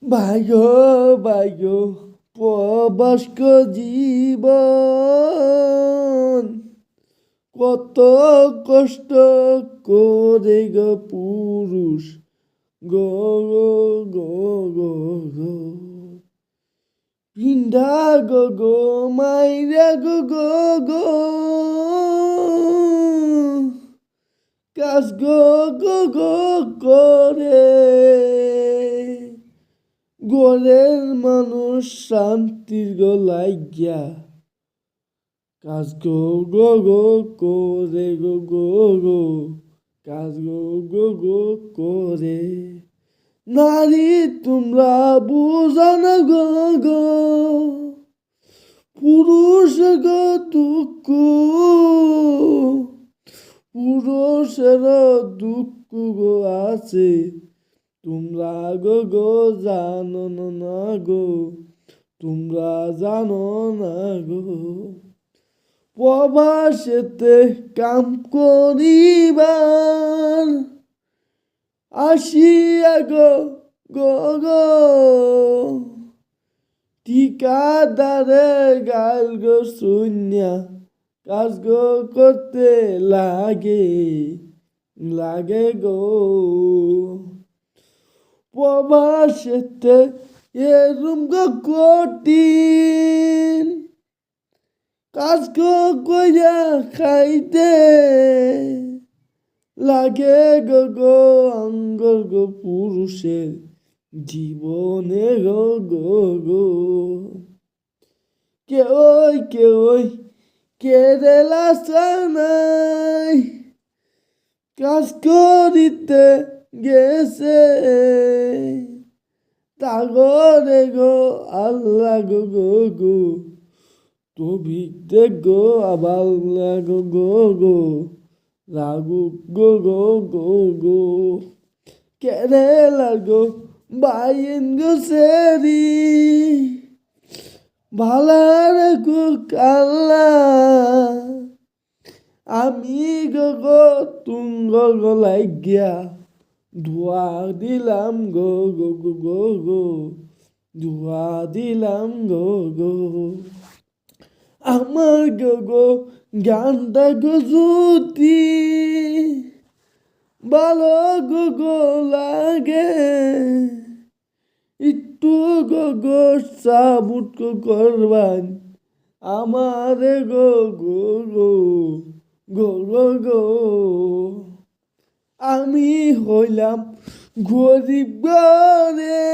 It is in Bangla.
ভাগ্য ভাগ্য প্রবাস্ক জীবন কত কষ্ট করে গো পুরুষ গো গো গো গো গো পিন্ধা গো গো মাইরা গো গো গো কাজ গো গো গো করে গোরের মানুষ শান্তির গলায় গিয়া কাজ গো গো গো করে গো গো গো কাজ গো গো গো করে নারী তোমরা বুঝো না গো গো পুরুষ গো দুঃখ পুরুষের দুঃখ গো আছে তোমরা গো গো জানো না গো তোমরা জানো না গো প্রবাসেতে কাম করিবার আসিয়া গো গো গো ঠিকাদারে গাল গো শূন্যা কাজ গো করতে লাগে লাগে গো প্রবাসেতে এরম গো কঠিন কাজ গো কইরা খাইতে লাগে গো গো আঙ্গর গো পুরুষের জীবনে গো গো গো কেউ কেরেলা নাই কাজ করিতে গেছে তাগরে গো আল্লাহ গো গো গো তবিতে গো আবার গো গো গো রাগু গো গো গো গো কেরেলা গো বাইন গো সেরি ভালার গো কাল্লা আমি গো গো তুঙ্গ গলাই গিয়া ধোয়া দিলাম গো গো গো গো গো ধোয়া দিলাম গো গো আমার গো গো গানটা গো যদি ভালো গো গো লাগে একটু গো গো সাবুট গো করবান আমার গো গো গো গো গো গো আমি হইলাম গরিব গরে